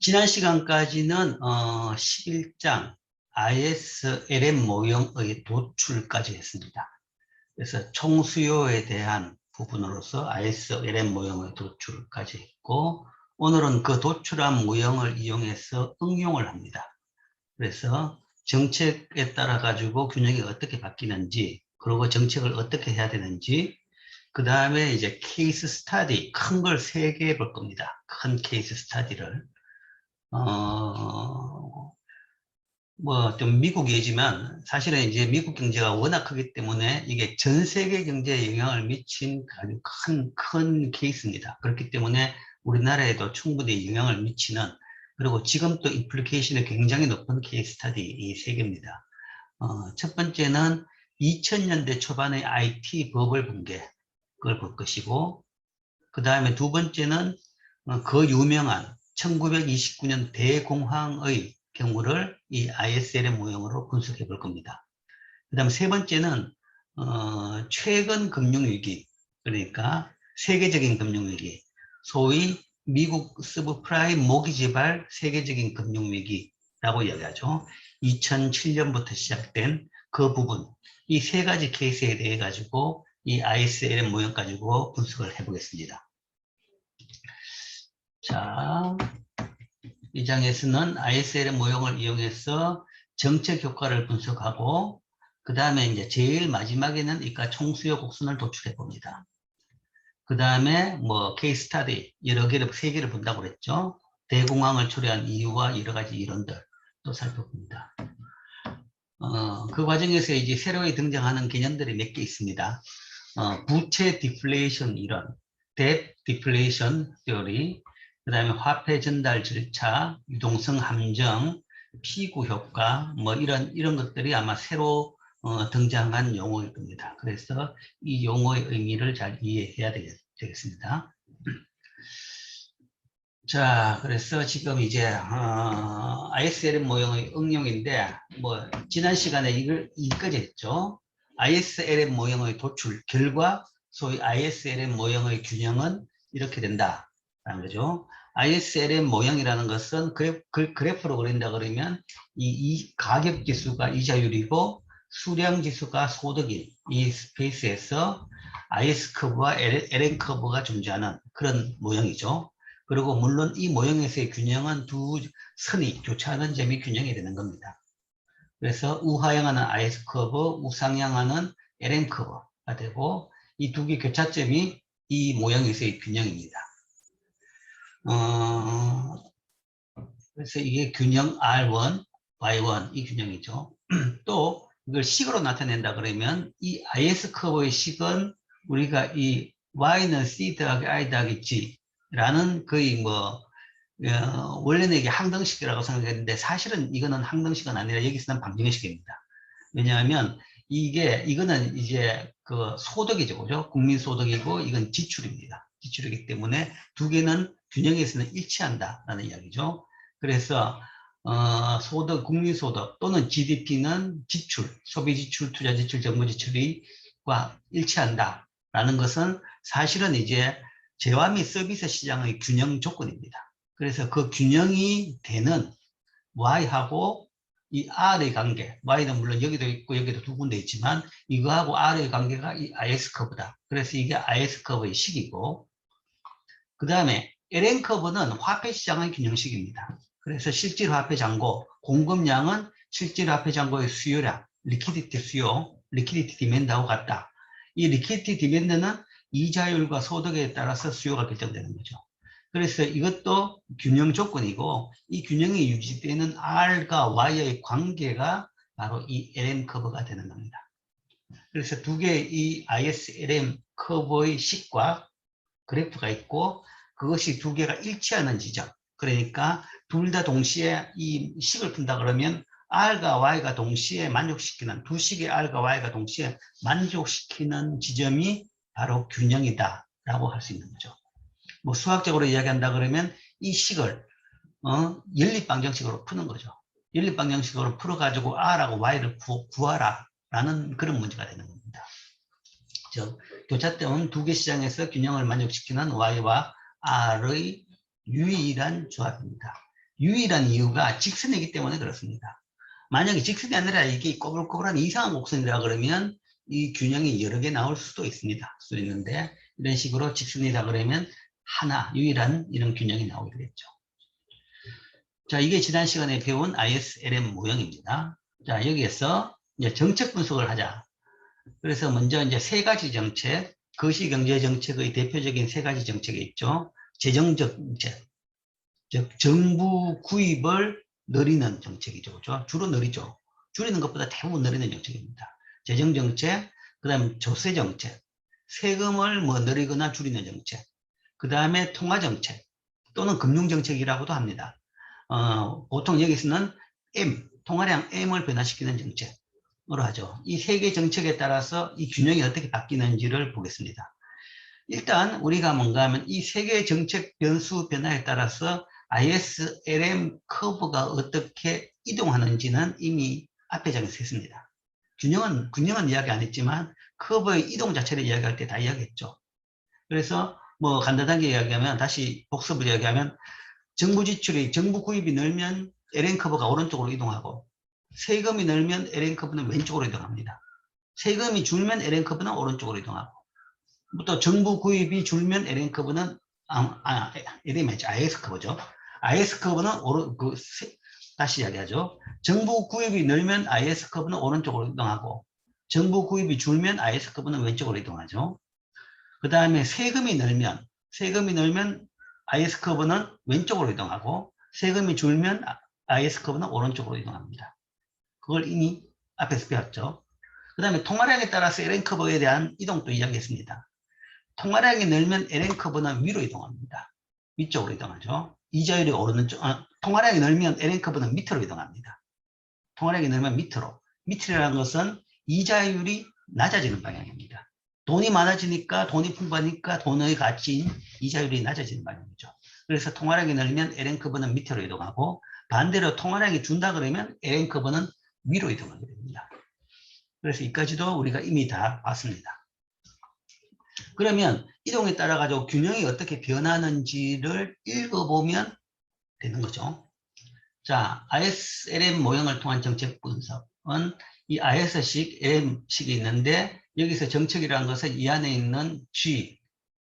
지난 시간까지는 11장 ISLM 모형의 도출까지 했습니다. 그래서 총수요에 대한 부분으로서 ISLM 모형의 도출까지 했고, 오늘은 그 도출한 모형을 이용해서 응용을 합니다. 그래서 정책에 따라 가지고 균형이 어떻게 바뀌는지, 그리고 정책을 어떻게 해야 되는지, 그 다음에 이제 케이스 스터디, 큰 걸 3개 볼 겁니다. 큰 케이스 스터디를. 뭐 좀 미국 예지만 사실은 이제 미국 경제가 워낙 크기 때문에 이게 전 세계 경제에 영향을 미친 아주 큰 케이스입니다. 그렇기 때문에 우리나라에도 충분히 영향을 미치는, 그리고 지금 또 인플리케이션이 굉장히 높은 케이스 스터디 이 3개입니다. 첫 번째는 2000년대 초반의 IT 버블 붕괴, 그걸 볼 것이고, 그 다음에 두 번째는 그 유명한 1929년 대공황의 경우를 이 ISLM 모형으로 분석해 볼 겁니다. 그 다음 세 번째는 최근 금융위기, 그러니까 세계적인 금융위기, 소위 미국 서브프라임 모기지발 세계적인 금융위기라고 이야기하죠. 2007년부터 시작된 그 부분, 이 3가지 케이스에 대해 가지고 이 ISLM 모형 가지고 분석을 해보겠습니다. 자, 이 장에서는 ISLM 모형을 이용해서 정책 효과를 분석하고, 그 다음에 이제 제일 마지막에는 이과 총수요 곡선을 도출해 봅니다. 그 다음에 뭐 케이스 스터디 여러 개를 3개를 본다고 그랬죠. 대공황을 초래한 이유와 여러 가지 이론들 또 살펴봅니다. 그 과정에서 이제 새로이 등장하는 개념들이 몇 개 있습니다. 부채 디플레이션 이론, 뎁 디플레이션 티어리, 그 다음에 화폐 전달 절차, 유동성 함정, 피구 효과, 뭐 이런 것들이 아마 새로 등장한 용어일 겁니다. 그래서 이 용어의 의미를 잘 이해해야 되겠습니다. 자, 그래서 지금 이제 ISLM 모형의 응용인데, 뭐 지난 시간에 이거까지 했죠. ISLM 모형의 도출 결과, 소위 ISLM 모형의 균형은 이렇게 된다라는 거죠. ISLM 모형이라는 것은 그래프로 그린다 그러면 이 가격 지수가 이자율이고 수량 지수가 소득인 이 스페이스에서 IS 커브와 LN 커브가 존재하는 그런 모형이죠. 그리고 물론 이 모형에서의 균형은 두 선이 교차하는 점이 균형이 되는 겁니다. 그래서 우하향하는 IS 커브, 우상향하는 LN 커브가 되고, 이 두 개 교차점이 이 모형에서의 균형입니다. 그래서 이게 균형 R1, Y1 이 균형이죠. 또 이걸 식으로 나타낸다 그러면 이 IS 커브의 식은 우리가 이 Y는 C 더하기 I 더하기 G 라는 거의 뭐 원래는 이게 항등식이라고 생각했는데 사실은 이거는 항등식은 아니라 여기서는 방정식입니다. 왜냐하면 이거는 이제 그 소득이죠, 그죠? 국민소득이고 이건 지출입니다. 지출이기 때문에 두 개는 균형에서는 일치한다라는 이야기죠. 그래서 소득, 국민소득 또는 GDP는 지출, 소비지출, 투자지출, 정부지출과 일치한다라는 것은 사실은 이제 재화 및 서비스 시장의 균형 조건입니다. 그래서 그 균형이 되는 Y하고 이 R의 관계, Y는 물론 여기도 있고 여기도 두 군데 있지만 이거하고 R의 관계가 이 IS 커브다. 그래서 이게 IS 커브의 식이고, 그 다음에 LN 커브는 화폐 시장의 균형식입니다. 그래서 실질 화폐 잔고, 공급량은 실질 화폐 잔고의 수요량, 리퀴디티 수요, 리퀴디티 디맨드하고 같다. 이 리퀴디티 디맨드는 이자율과 소득에 따라서 수요가 결정되는 거죠. 그래서 이것도 균형 조건이고, 이 균형이 유지되는 R과 Y의 관계가 바로 이 LN 커브가 되는 겁니다. 그래서 두 개의 이 ISLM 커브의 식과 그래프가 있고, 그것이 두 개가 일치하는 지점. 그러니까 둘 다 동시에 이 식을 푼다 그러면 R과 Y가 동시에 만족시키는, 두 식의 R과 Y가 동시에 만족시키는 지점이 바로 균형이다 라고 할 수 있는 거죠. 뭐 수학적으로 이야기한다 그러면 이 식을 연립방정식으로 푸는 거죠. 연립방정식으로 풀어가지고 R하고 Y를 구하라 라는 그런 문제가 되는 겁니다. 즉 교차점은 두 개 시장에서 균형을 만족시키는 Y와 R의 유일한 조합입니다. 유일한 이유가 직선이기 때문에 그렇습니다. 만약에 직선이 아니라 이게 꼬불꼬불한 이상한 곡선이라 그러면 이 균형이 여러 개 나올 수도 있습니다. 수 있는데 이런 식으로 직선이라 그러면 하나 유일한 이런 균형이 나오게 되겠죠. 자, 이게 지난 시간에 배운 ISLM 모형입니다. 자, 여기에서 이제 정책 분석을 하자. 그래서 먼저 이제 세 가지 정책, 거시경제정책의 대표적인 세 가지 정책이 있죠. 재정정책, 즉 정부 구입을 늘리는 정책이죠. 그렇죠? 주로 늘리죠. 줄이는 것보다 대부분 늘리는 정책입니다. 재정정책, 그 다음에 조세정책, 세금을 뭐 늘리거나 줄이는 정책, 그 다음에 통화정책 또는 금융정책이라고도 합니다. 보통 여기서는 M, 통화량 M을 변화시키는 정책으로 하죠. 이 세 개 정책에 따라서 이 균형이 어떻게 바뀌는지를 보겠습니다. 일단 우리가 뭔가 하면 이 세 개의 정책 변수 변화에 따라서 ISLM 커브가 어떻게 이동하는지는 이미 앞에 장에서 했습니다. 균형은 이야기 안 했지만 커브의 이동 자체를 이야기할 때 다 이야기했죠. 그래서 뭐 간단하게 이야기하면 다시 복습을 이야기하면 정부 지출이 정부 구입이 늘면 LN 커브가 오른쪽으로 이동하고 세금이 늘면 LN 커브는 왼쪽으로 이동합니다. 세금이 줄면 LN 커브는 오른쪽으로 이동하고 또 정부 구입이 줄면 LN 커브는 IS 커브죠. IS 커브는 다시 이야기하죠. 정부 구입이 늘면 IS 커브는 오른쪽으로 이동하고 정부 구입이 줄면 IS 커브는 왼쪽으로 이동하죠. 그 다음에 세금이 늘면 IS 커브는 왼쪽으로 이동하고 세금이 줄면 IS 커브는 오른쪽으로 이동합니다. 그걸 이미 앞에서 배웠죠. 그 다음에 통화량에 따라서 LN 커브에 대한 이동도 이야기했습니다. 통화량이 늘면 LN 커브는 위로 이동합니다. 위쪽으로 이동하죠. 이자율이 오르는 쪽, 통화량이 늘면 LN 커브는 밑으로 이동합니다. 통화량이 늘면 밑으로. 밑이라는 것은 이자율이 낮아지는 방향입니다. 돈이 많아지니까 돈이 풍부하니까 돈의 가치인 이자율이 낮아지는 방향이죠. 그래서 통화량이 늘면 LN 커브는 밑으로 이동하고 반대로 통화량이 준다 그러면 LN 커브는 위로 이동하게 됩니다. 그래서 이까지도 우리가 이미 다 봤습니다. 그러면 이동에 따라 가지고 균형이 어떻게 변하는지를 읽어보면 되는 거죠. 자, ISLM 모형을 통한 정책 분석은 이 IS식, LM식이 있는데 여기서 정책이라는 것은 이 안에 있는 G,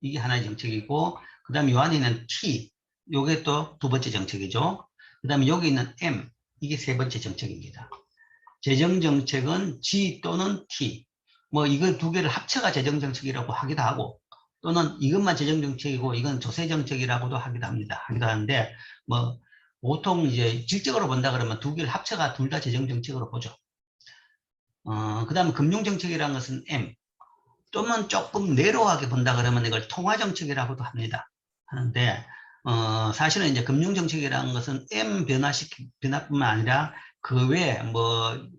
이게 하나의 정책이고 그 다음에 이 안에 있는 T, 이게 또 두 번째 정책이죠. 그 다음에 여기 있는 M, 이게 세 번째 정책입니다. 재정정책은 G 또는 T, 뭐 이거 두 개를 합쳐가 재정정책이라고 하기도 하고 또는 이것만 재정정책이고 이건 조세정책이라고도 하기도 하는데 뭐 보통 이제 질적으로 본다 그러면 두 개를 합쳐가 둘 다 재정정책으로 보죠. 그 다음에 금융정책이라는 것은 M, 또는 조금 내로하게 본다 그러면 이걸 통화정책이라고도 하는데 사실은 이제 금융정책이라는 것은 M 변화뿐만 아니라 그 외에 뭐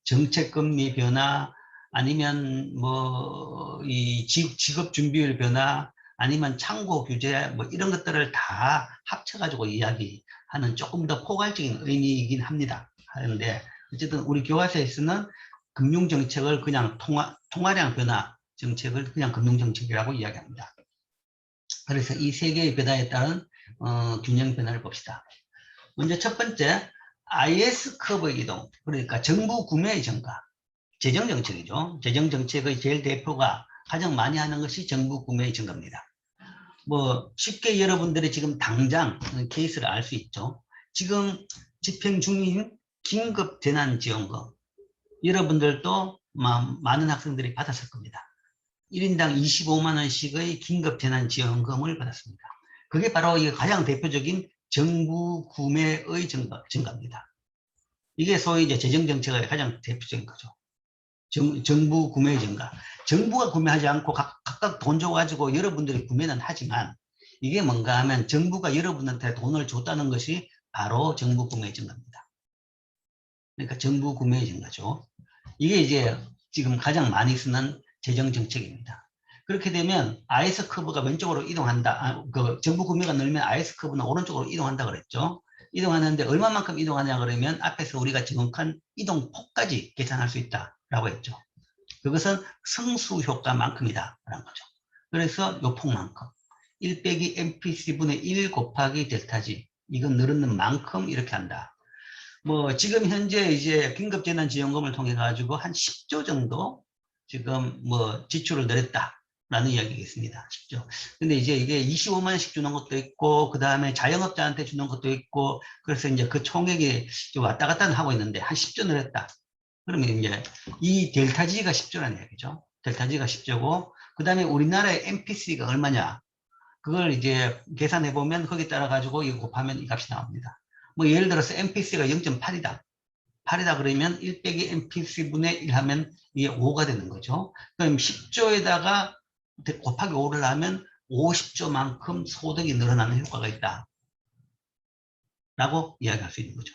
정책금리 변화 아니면 뭐 이 직업준비율 변화 아니면 창고 규제 뭐 이런 것들을 다 합쳐가지고 이야기하는 조금 더 포괄적인 의미이긴 합니다. 하는데 어쨌든 우리 교과서에서는 금융정책을 그냥 통화량 변화 정책을 그냥 금융정책이라고 이야기합니다. 그래서 이 세 개의 변화에 따른 균형 변화를 봅시다. 먼저 첫 번째 IS 커브의 이동, 그러니까 정부 구매의 증가, 재정정책이죠. 재정정책의 제일 대표가 가장 많이 하는 것이 정부 구매의 증가입니다. 뭐 쉽게 여러분들이 지금 당장 케이스를 알 수 있죠. 지금 집행 중인 긴급 재난지원금, 여러분들도 많은 학생들이 받았을 겁니다. 1인당 25만 원씩의 긴급 재난지원금을 받았습니다. 그게 바로 가장 대표적인 정부 구매의 증가입니다. 이게 소위 이제 재정정책의 가장 대표적인 거죠. 정부 구매의 증가. 정부가 구매하지 않고 각각 돈 줘가지고 여러분들이 구매는 하지만 이게 뭔가 하면 정부가 여러분한테 돈을 줬다는 것이 바로 정부 구매의 증가입니다. 그러니까 정부 구매의 증가죠. 이게 이제 지금 가장 많이 쓰는 재정정책입니다. 그렇게 되면 IS 커브가 왼쪽으로 이동한다. 정부 구매가 늘면 IS 커브는 오른쪽으로 이동한다 그랬죠. 이동하는데 얼마만큼 이동하냐 그러면 앞에서 우리가 지목한 이동폭까지 계산할 수 있다라고 했죠. 그것은 성수 효과만큼이다 라는 거죠. 그래서 요 폭만큼 1 빼기 MPC분의 1 곱하기 델타 G, 이건 늘었는 만큼 이렇게 한다. 뭐 지금 현재 이제 긴급재난지원금을 통해 가지고 한 10조 정도 지금 뭐 지출을 늘렸다라는 이야기가 있습니다. 10조. 근데 이제 이게 25만 원씩 주는 것도 있고 그 다음에 자영업자한테 주는 것도 있고 그래서 이제 그 총액이 왔다 갔다 하고 있는데 한 10조 늘렸다. 그러면 이제 이 델타지가 10조라는 얘기죠. 델타지가 10조고 그 다음에 우리나라의 MPC가 얼마냐? 그걸 이제 계산해 보면 거기에 따라 가지고 이거 곱하면 이 값이 나옵니다. 뭐 예를 들어서 MPC가 0.8이다. 8이다 그러면 1 빼기 MPC분의 1 하면 이게 5가 되는 거죠. 그럼 10조에다가 곱하기 5를 하면 50조만큼 소득이 늘어나는 효과가 있다. 라고 이야기할 수 있는 거죠.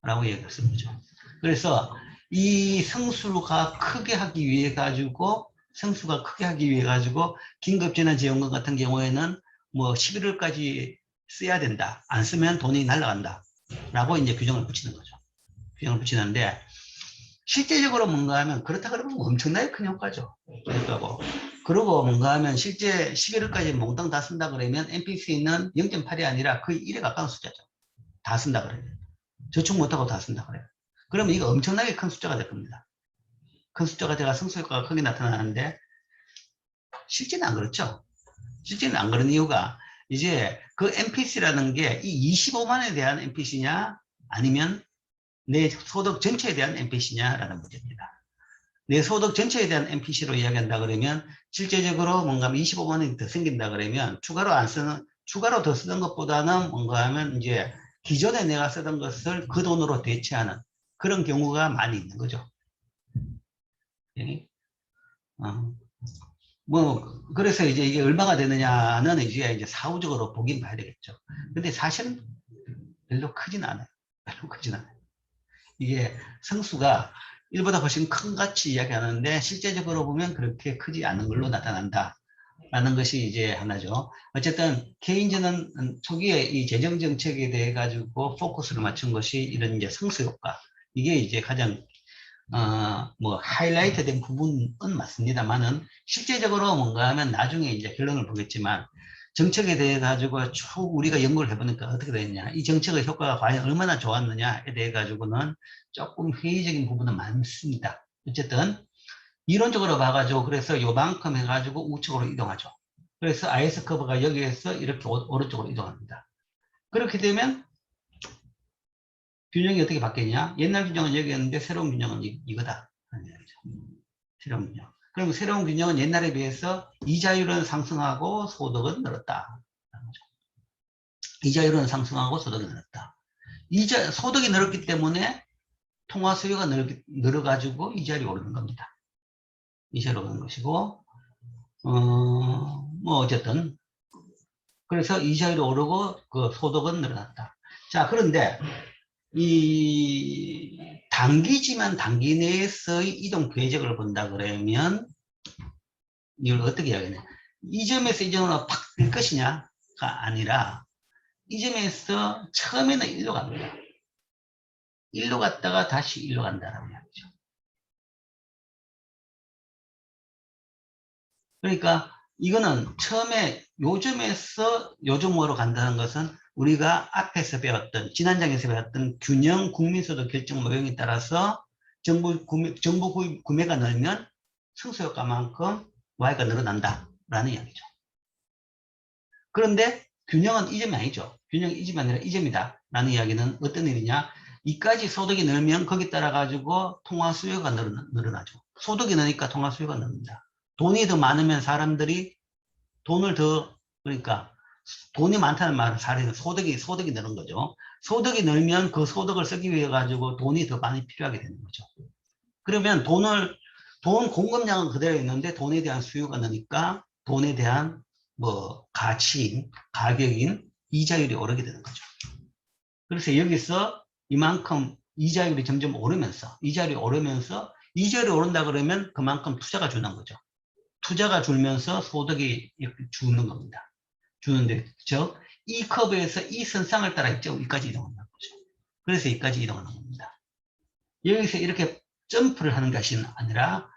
라고 이야기할 수 있는 거죠. 그래서 이 성수가 크게 하기 위해 가지고 긴급재난지원금 같은 경우에는 뭐 11월까지 써야 된다. 안 쓰면 돈이 날아간다. 라고 이제 규정을 붙이는 거죠. 규정을 붙이는데 실제적으로 뭔가 하면 그렇다 그러면 엄청나게 큰 효과죠. 그리고 뭔가 하면 실제 11월까지 몽땅 다 쓴다 그러면 MPC는 0.8이 아니라 거의 1에 가까운 숫자죠. 다 쓴다 그러면. 저축 못하고 다 쓴다 그래요. 그러면 이거 엄청나게 큰 숫자가 될 겁니다. 큰 숫자가 돼가 성수효과가 크게 나타나는데 실제는 안 그렇죠. 실제는 안 그런 이유가 이제 그 MPC라는 게 이 25만 원에 대한 MPC냐 아니면 내 소득 전체에 대한 MPC냐라는 문제입니다. 내 소득 전체에 대한 MPC로 이야기한다 그러면 실제적으로 뭔가 25만 원이 더 생긴다 그러면 추가로 더 쓰는 것보다는 뭔가 하면 이제 기존에 내가 쓰던 것을 그 돈으로 대체하는 그런 경우가 많이 있는 거죠. 예? 뭐 그래서 이제 이게 얼마가 되느냐는 이제 사후적으로 보긴 봐야 되겠죠. 근데 사실은 별로 크진 않아요. 별로 크진 않아요. 이게 성수가 1보다 훨씬 큰 같이 이야기하는데 실제적으로 보면 그렇게 크지 않은 걸로 나타난다. 라는 것이 이제 하나죠. 어쨌든 케인즈는 초기에 이 재정 정책에 대해 가지고 포커스를 맞춘 것이 이런 이제 성수 효과. 이게 이제 가장 뭐 하이라이트 된 부분은 맞습니다만은 실제적으로 뭔가 하면 나중에 이제 결론을 보겠지만 정책에 대해 가지고 쭉 우리가 연구를 해보니까 어떻게 되느냐 이 정책의 효과가 과연 얼마나 좋았느냐에 대해 가지고는 조금 회의적인 부분은 많습니다. 어쨌든 이론적으로 봐가지고 그래서 요만큼 해가지고 우측으로 이동하죠. 그래서 IS 커브가 여기에서 이렇게 오른쪽으로 이동합니다. 그렇게 되면 균형이 어떻게 바뀌냐? 옛날 균형은 여기였는데 새로운 균형은 이거다. 새로운 균형. 그럼 새로운 균형은 옛날에 비해서 이자율은 상승하고 소득은 늘었다. 이자율은 상승하고 소득이 늘었다. 소득이 늘었기 때문에 통화 수요가 늘어가지고 이자율이 오르는 겁니다. 이자율이 오르는 것이고, 뭐 어쨌든 그래서 이자율이 오르고 그 소득은 늘어났다. 자, 그런데 이 단기지만 단기 내에서의 이동 궤적을 본다 그러면 이걸 어떻게 이야기하냐? 이 점에서 이 점으로 팍 될 것이냐가 아니라 이 점에서 처음에는 1로 갑니다. 1로 갔다가 다시 1로 간다라고 이야기죠. 그러니까 이거는 처음에 요점에서 요점으로 간다는 것은 우리가 앞에서 배웠던 지난장에서 배웠던 균형 국민소득 결정 모형에 따라서 정부 구매가 늘면 승수효과만큼 Y가 늘어난다라는 이야기죠. 그런데 균형은 이 점이 아니죠. 균형이 이 점이 아니라 이 점이다 라는 이야기는 어떤 일이냐, 이까지 소득이 늘면 거기에 따라 가지고 통화 수요가 늘어나죠. 소득이 늘으니까 통화 수요가 늘립니다. 돈이 더 많으면 사람들이 돈을 더, 그러니까 돈이 많다는 말은 사실은 소득이 늘은 거죠. 소득이 늘면 그 소득을 쓰기 위해 가지고 돈이 더 많이 필요하게 되는 거죠. 그러면 돈 공급량은 그대로 있는데 돈에 대한 수요가 느니까 돈에 대한 뭐 가치인, 가격인 이자율이 오르게 되는 거죠. 그래서 여기서 이만큼 이자율이 점점 오르면서 이자율이 오른다 그러면 그만큼 투자가 주는 거죠. 투자가 줄면서 소득이 이렇게 주는 겁니다. 주는데, 즉, 이 커브에서 이 선상을 따라 여기까지 이동하는 거죠. 그래서 여기까지 이동하는 겁니다. 여기서 이렇게 점프를 하는 것이 아니라,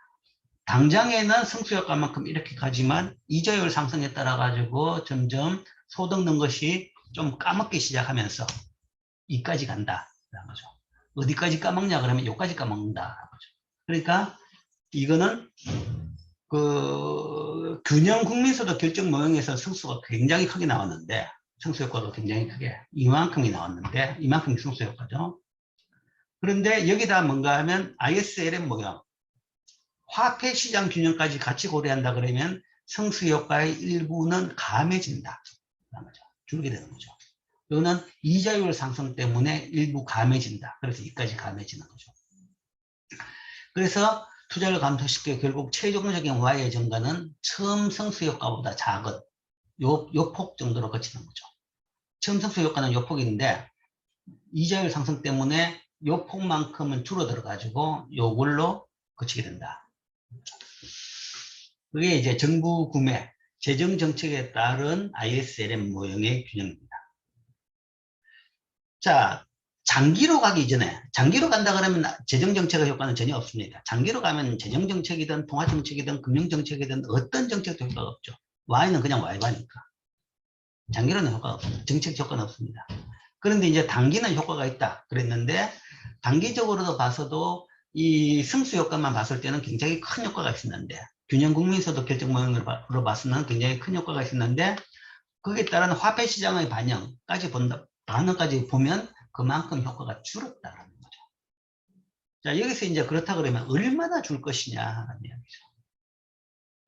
당장에는 성수효과만큼 이렇게 가지만, 이자율 상승에 따라 가지고 점점 소득 는 것이 좀 까먹기 시작하면서 2까지 간다. 라는 거죠. 어디까지 까먹냐 그러면 여기까지 까먹는다. 그러니까 이거는 그 균형 국민소득 결정 모형에서 승수가 굉장히 크게 나왔는데 승수 효과가 굉장히 크게 이만큼이 나왔는데 이만큼이 승수 효과죠. 그런데 여기다 뭔가 하면 ISLM 모형 화폐 시장 균형까지 같이 고려한다 그러면 승수 효과의 일부는 감해진다. 줄게 되는 거죠. 이거는 이자율 상승 때문에 일부 감해진다. 그래서 이까지 감해지는 거죠. 그래서 투자를 감소시켜 결국 최종적인 Y의 증가는 처음 승수 효과보다 작은 요 폭 정도로 거치는 거죠. 처음 승수 효과는 요 폭인데 이자율 상승 때문에 요 폭만큼은 줄어들어 가지고 요걸로 거치게 된다. 그게 이제 정부 구매, 재정 정책에 따른 ISLM 모형의 균형입니다. 자, 장기로 가기 전에, 장기로 간다 그러면 재정 정책의 효과는 전혀 없습니다. 장기로 가면 재정 정책이든 통화 정책이든 금융 정책이든 어떤 정책도 효과가 없죠. Y는 그냥 Y바니까. 장기로는 효과가 없습니다. 정책 효과는 없습니다. 그런데 이제 단기는 효과가 있다 그랬는데 단기적으로도 봐서도 이 승수 효과만 봤을 때는 굉장히 큰 효과가 있었는데 균형 국민소득 결정 모형으로 봐서는 굉장히 큰 효과가 있었는데 거기에 따른 화폐 시장의 반응까지 보면 그만큼 효과가 줄었다라는 거죠. 자, 여기서 이제 그렇다 그러면 얼마나 줄 것이냐라는 이야기죠.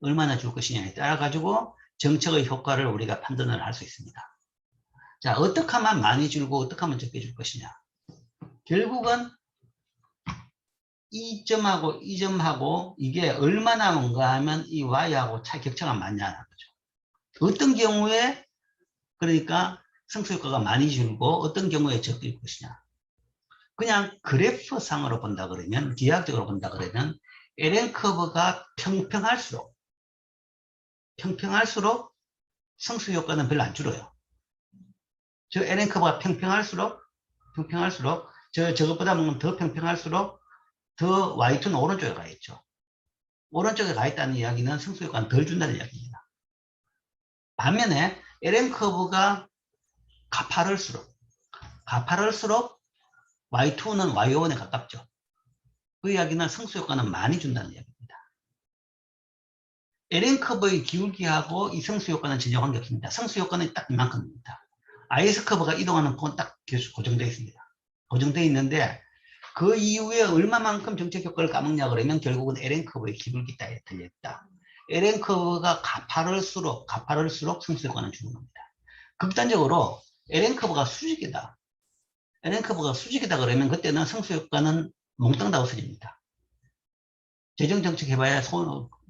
얼마나 줄 것이냐에 따라 가지고 정책의 효과를 우리가 판단을 할 수 있습니다. 자, 어떻게 하면 많이 줄고 어떻게 하면 적게 줄 것이냐. 결국은 이 점하고 이 점하고 이게 얼마나 뭔가 하면 이 Y하고 차이 격차가 많냐는 거죠. 어떤 경우에 그러니까 승수효과가 많이 줄고 어떤 경우에 적게 줄 것이냐. 그냥 그래프상으로 본다 그러면 기하학적으로 본다 그러면 LN커브가 평평할수록 승수효과는 별로 안 줄어요. 저 LN커브가 평평할수록 저것보다 더 평평할수록 더 Y2는 오른쪽에 가 있죠. 오른쪽에 가 있다는 이야기는 승수효과는 덜 준다는 이야기입니다. 반면에 LN커브가 가파를수록 Y2는 Y1에 가깝죠. 그 이야기는 승수효과는 많이 준다는 이야기입니다. LN커브의 기울기하고 이 승수효과는 전혀 관계없습니다. 승수효과는 딱 이만큼입니다. IS커브가 이동하는 폭은 딱 고정되어 있습니다. 고정되어 있는데 그 이후에 얼마만큼 정책 효과를 까먹냐 그러면 결국은 LN커브의 기울기 따위에 들려있다. LN커브가 가파를수록 승수효과는 주는 겁니다. 극단적으로 LN커브가 수직이다. LN커브가 수직이다 그러면 그때는 승수효과는 몽땅 다 없어집니다. 재정정책 해봐야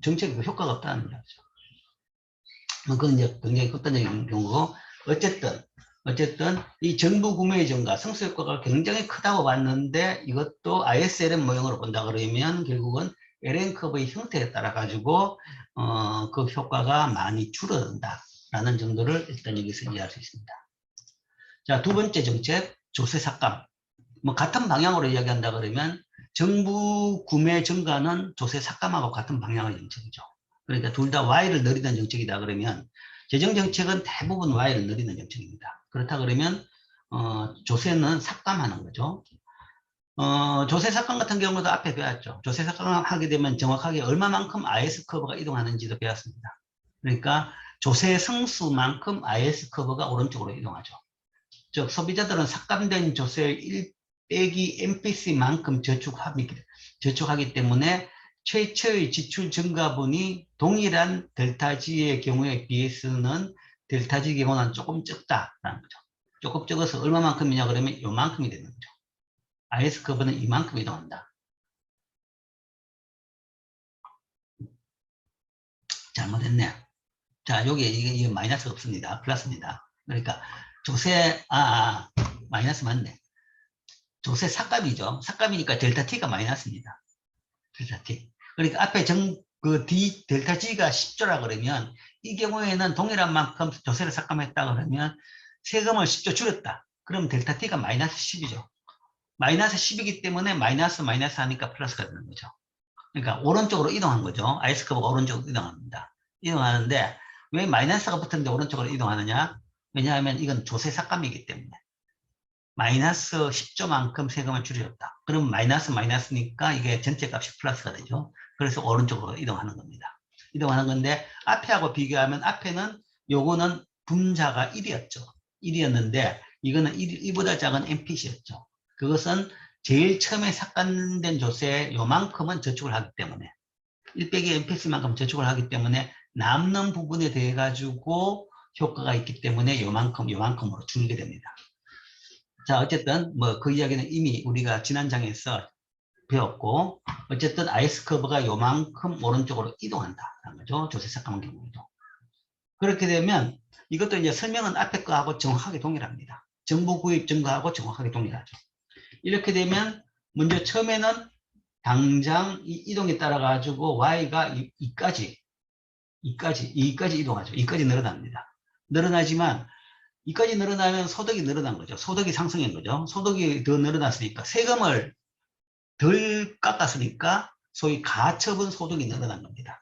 정책이 효과가 없다는 거죠. 그건 이제 굉장히 극단적인 경우고 어쨌든 이 정부 구매의 증가, 승수효과가 굉장히 크다고 봤는데 이것도 ISLM 모형으로 본다 그러면 결국은 LN커브의 형태에 따라 가지고 그 효과가 많이 줄어든다라는 정도를 일단 여기서 이해할 수 있습니다. 자, 두 번째 정책, 조세 삭감. 뭐 같은 방향으로 이야기한다 그러면 정부 구매 증가는 조세 삭감하고 같은 방향의 정책이죠. 그러니까 둘 다 Y를 늘리는 정책이다 그러면 재정정책은 대부분 Y를 늘리는 정책입니다. 그렇다 그러면 조세는 삭감하는 거죠. 조세 삭감 같은 경우도 앞에 배웠죠. 조세 삭감하게 되면 정확하게 얼마만큼 IS 커브가 이동하는지도 배웠습니다. 그러니까 조세 승수만큼 IS 커브가 오른쪽으로 이동하죠. 즉 소비자들은 삭감된 조세 1 빼기 MPC만큼 저축하기 때문에 최초의 지출 증가분이 동일한 델타 G의 경우에 비해서는 델타 G 경우는 조금 적다라는 거죠. 조금 적어서 얼마만큼이냐 그러면 요만큼이 되는 거죠. IS 커브는 이만큼 이동한다. 잘못했네. 자, 여기 이게 마이너스가 없습니다. 플러스입니다. 그러니까 조세 마이너스 맞네. 조세 삭감이죠. 삭감이니까 델타 T가 마이너스입니다. 델타 T. 그러니까 앞에 델타 G가 10조라 그러면 이 경우에는 동일한 만큼 조세를 삭감했다 그러면 세금을 10조 줄였다. 그럼 델타 T가 마이너스 10이죠. 마이너스 10이기 때문에 마이너스 하니까 플러스가 되는 거죠. 그러니까 오른쪽으로 이동한 거죠. 아이스 커브가 오른쪽으로 이동합니다. 이동하는데 왜 마이너스가 붙었는데 오른쪽으로 이동하느냐? 왜냐하면 이건 조세 삭감이기 때문에. 마이너스 10조만큼 세금을 줄여줬다. 그럼 마이너스니까 이게 전체 값이 플러스가 되죠. 그래서 오른쪽으로 이동하는 겁니다. 이동하는 건데 앞에하고 비교하면 앞에는 요거는 분자가 1이었죠. 1이었는데 이거는 이보다 작은 NPC였죠. 그것은 제일 처음에 삭감된 조세 요만큼은 저축을 하기 때문에 1 빼기 NPC만큼 저축을 하기 때문에 남는 부분에 대해 가지고 효과가 있기 때문에 요만큼으로 줄게 됩니다. 자, 어쨌든 뭐 그 이야기는 이미 우리가 지난 장에서 배웠고, 어쨌든 아이스 커브가 요만큼 오른쪽으로 이동한다는 거죠. 조세 삭감한 경우에도. 그렇게 되면 이것도 이제 설명은 앞에 거하고 정확하게 동일합니다. 정부 구입 증가하고 정확하게 동일하죠. 이렇게 되면 먼저 처음에는 당장 이 이동에 따라 가지고 y가 2까지 이동하죠. 2까지 늘어납니다. 늘어나지만 2까지 늘어나면 소득이 늘어난 거죠. 소득이 상승한 거죠. 소득이 더 늘어났으니까 세금을 덜 깎았으니까 소위 가처분 소득이 늘어난 겁니다.